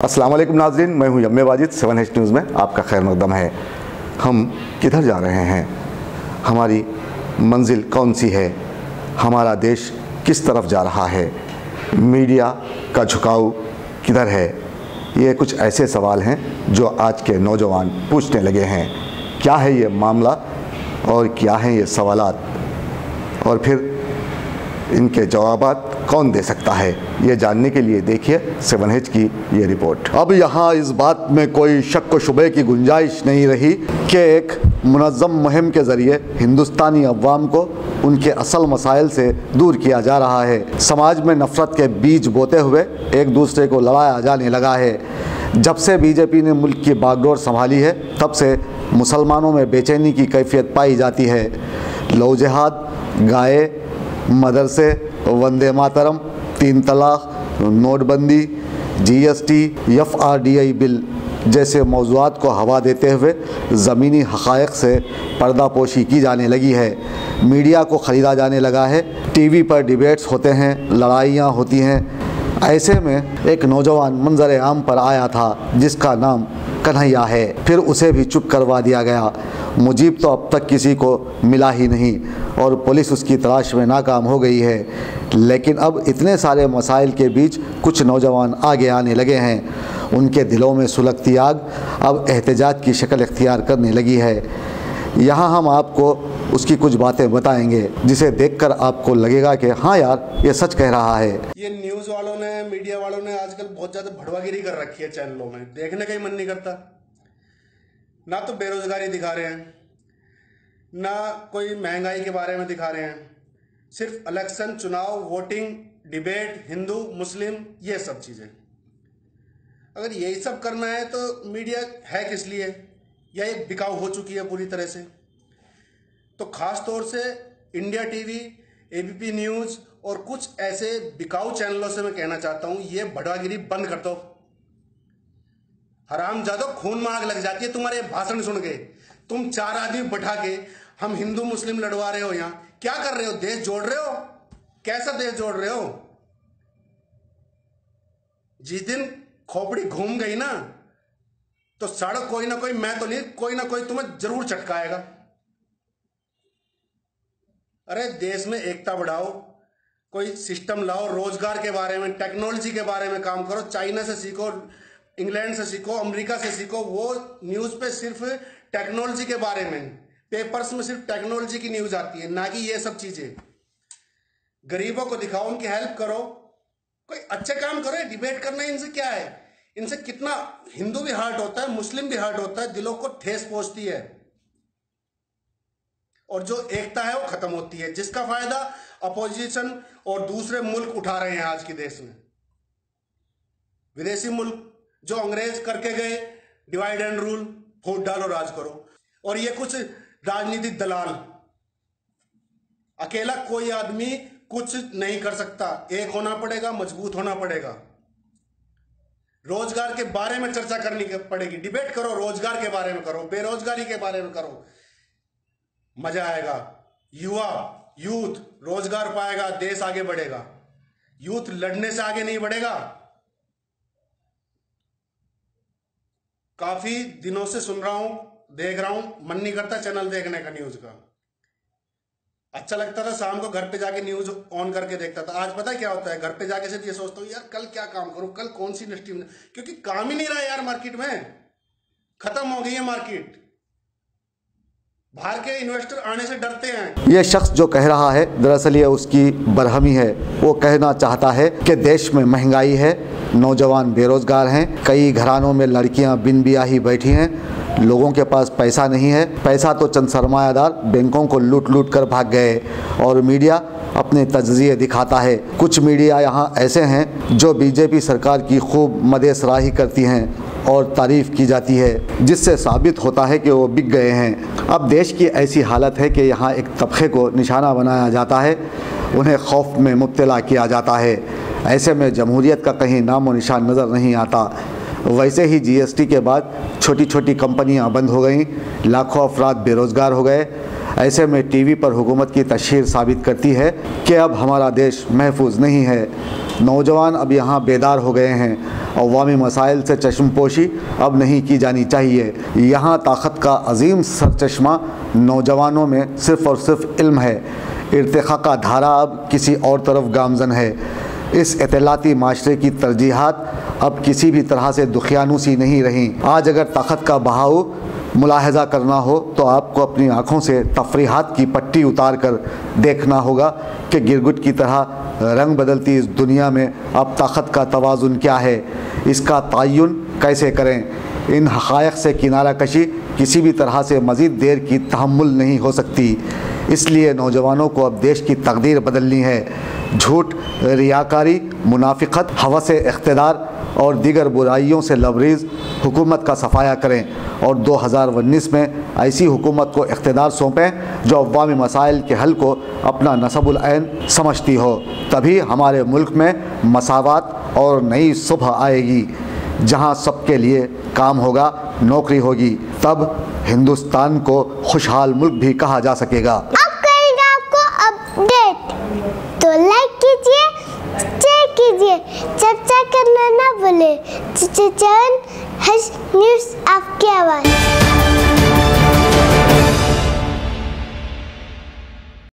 अस्सलाम वालेकुम नाज़रीन, मैं हूं यम्मे वाजिद। 7H न्यूज़ में आपका खैर मकदम है। हम किधर जा रहे हैं, हमारी मंजिल कौन सी है, हमारा देश किस तरफ जा रहा है, मीडिया का झुकाव किधर है, ये कुछ ऐसे सवाल हैं जो आज के नौजवान पूछने लगे हैं। क्या है ये मामला और क्या हैं ये सवालात, और फिर इनके जवाबात कौन दे सकता है, ये जानने के लिए देखिए 7H की ये रिपोर्ट। अब यहाँ इस बात में कोई शक व शुबे की गुंजाइश नहीं रही कि एक मुनज़्ज़म मुहिम के ज़रिए हिंदुस्तानी अवाम को उनके असल मसाइल से दूर किया जा रहा है। समाज में नफ़रत के बीज बोते हुए एक दूसरे को लड़ाया जाने लगा है। जब से बीजेपी ने मुल्क की बागडोर संभाली है, तब से मुसलमानों में बेचैनी की कैफियत पाई जाती है। लव जिहाद, गाय, मदरसे, वंदे मातरम, 3 तलाक, नोटबंदी, GST, FRDI बिल जैसे मौज़ूआत को हवा देते हुए ज़मीनी हक़ाइक़ से पर्दापोशी की जाने लगी है। मीडिया को ख़रीदा जाने लगा है। TV पर डिबेट्स होते हैं, लड़ाइयाँ होती हैं। ऐसे में एक नौजवान मंजर आम पर आया था जिसका नाम कन्हैया है। फिर उसे भी चुप करवा दिया गया। मुजीब तो अब तक किसी को मिला ही नहीं और पुलिस उसकी तलाश में नाकाम हो गई है। लेकिन अब इतने सारे मसाइल के बीच कुछ नौजवान आगे आने लगे हैं। उनके दिलों में सुलगती आग अब एहतजाज की शक्ल इख्तियार करने लगी है। यहाँ हम आपको उसकी कुछ बातें बताएंगे जिसे देखकर आपको लगेगा कि हाँ यार, ये सच कह रहा है। ये न्यूज़ वालों ने, मीडिया वालों ने आजकल बहुत ज़्यादा भड़वागिरी कर रखी है चैनलों में। देखने का ही मन नहीं करता। ना तो बेरोजगारी दिखा रहे हैं, ना कोई महंगाई के बारे में दिखा रहे हैं। सिर्फ इलेक्शन, चुनाव, वोटिंग, डिबेट, हिंदू मुस्लिम, ये सब चीज़ें। अगर यही सब करना है तो मीडिया है किस लिए? या एक बिकाऊ हो चुकी है पूरी तरह से। तो खास तौर से इंडिया टीवी, ABP न्यूज़ और कुछ ऐसे बिकाऊ चैनलों से मैं कहना चाहता हूं, ये भड़वागिरी बंद कर दो। हरामजादो, खून में आग लग जाती है तुम्हारे भाषण सुन के। तुम 4 आदमी बैठा के हम हिंदू मुस्लिम लड़वा रहे हो। यहाँ क्या कर रहे हो? देश जोड़ रहे हो? कैसा देश जोड़ रहे हो? जिस दिन खोपड़ी घूम गई ना, तो सड़क कोई ना कोई, मैं तो नहीं, कोई ना कोई तुम्हें जरूर चटकाएगा। अरे देश में एकता बढ़ाओ, कोई सिस्टम लाओ, रोजगार के बारे में, टेक्नोलॉजी के बारे में काम करो। चाइना से सीखो, इंग्लैंड से सीखो, अमेरिका से सीखो। वो न्यूज़ पे सिर्फ टेक्नोलॉजी के बारे में, पेपर्स में सिर्फ टेक्नोलॉजी की न्यूज़ आती है, ना कि ये सब चीज़ें। गरीबों को दिखाओ, उनकी हेल्प करो, कोई अच्छे काम करो। डिबेट करना इनसे क्या है? इनसे कितना हिंदू भी हर्ट होता है, मुस्लिम भी हर्ट होता है, दिलों को ठेस पहुंचती है और जो एकता है वो खत्म होती है, जिसका फायदा अपोजिशन और दूसरे मुल्क उठा रहे हैं आज के देश में। विदेशी मुल्क जो अंग्रेज करके गए, डिवाइड एंड रूल, वोट डालो राज करो। और ये कुछ राजनीतिक दलाल, अकेला कोई आदमी कुछ नहीं कर सकता। एक होना पड़ेगा, मजबूत होना पड़ेगा। रोजगार के बारे में चर्चा करनी पड़ेगी। डिबेट करो, रोजगार के बारे में करो, बेरोजगारी के बारे में करो, मजा आएगा। यूथ रोजगार पाएगा, देश आगे बढ़ेगा। यूथ लड़ने से आगे नहीं बढ़ेगा। काफी दिनों से सुन रहा हूं, देख रहा हूं, मन नहीं करता चैनल देखने का न्यूज का। अच्छा लगता था शाम को घर पे जाके न्यूज ऑन करके देखता था। आज पता है क्या होता है? घर पे जाके सिर्फ ये सोचता हूँ, यार कल क्या काम करूं, कल कौन सी इंडस्ट्री में, क्योंकि काम ही नहीं रहा यार। मार्केट में खत्म हो गई है मार्केट। बाहर के इन्वेस्टर आने से डरते हैं। ये शख्स जो कह रहा है, दरअसल ये उसकी बरहमी है। वो कहना चाहता है कि देश में महंगाई है, नौजवान बेरोजगार हैं, कई घरानों में लड़कियां बिन ब्याही बैठी हैं, लोगों के पास पैसा नहीं है। पैसा तो चंद सरमायादार बैंकों को लूट लूट कर भाग गए और मीडिया अपने तज्ज़िये दिखाता है। कुछ मीडिया यहाँ ऐसे हैं जो बीजेपी सरकार की खूब मदेसराही करती हैं और तारीफ़ की जाती है, जिससे साबित होता है कि वो बिक गए हैं। अब देश की ऐसी हालत है कि यहाँ एक तबके को निशाना बनाया जाता है, उन्हें खौफ में मुब्तला किया जाता है। ऐसे में जमहूरियत का कहीं नामो निशान नज़र नहीं आता। वैसे ही GST के बाद छोटी छोटी कंपनियां बंद हो गईं, लाखों अफराद बेरोज़गार हो गए। ऐसे में टीवी पर हुकूमत की तशहीर साबित करती है कि अब हमारा देश महफूज नहीं है। नौजवान अब यहाँ बेदार हो गए हैं। अवामी मसाइल से चश्मपोशी अब नहीं की जानी चाहिए। यहाँ ताकत का अजीम सरचश्मा नौजवानों में सिर्फ़ और सिर्फ इल्म है। इर्तिक़ा का धारा अब किसी और तरफ गामज़न है। इस इतलाती माशरे की तरजीहात अब किसी भी तरह से दुखियानूसी नहीं रहीं। आज अगर ताकत का बहाव मुलाहजा करना हो तो आपको अपनी आँखों से तफरीहात की पट्टी उतार कर देखना होगा कि गिरगिट की तरह रंग बदलती इस दुनिया में अब ताकत का तवाज़ुन क्या है, इसका तयन कैसे करें। इन हक़ाइक़ से किनारा कशी किसी भी तरह से मज़ीद देर की तहम्मुल नहीं हो सकती। इसलिए नौजवानों को अब देश की तकदीर बदलनी है। झूठ, रियाकारी, मुनाफिकत, हवस इख्तिदार और दीगर बुराइयों से लबरेज हुकूमत का सफाया करें और 2019 में ऐसी हुकूमत को इख्तिदार सौंपें जो अवामी मसाइल के हल को अपना नसबुल ऐन समझती हो। तभी हमारे मुल्क में मसावत और नई सुबह आएगी, जहां सबके लिए काम होगा, नौकरी होगी। तब हिंदुस्तान को खुशहाल मुल्क भी कहा जा सकेगा। अब करेंगे आपको अपडेट, तो लाइक कीजिए, शेयर कीजिए, चर्चा करना ना भूले। चैनल न्यूज़ आपकी आवाज़।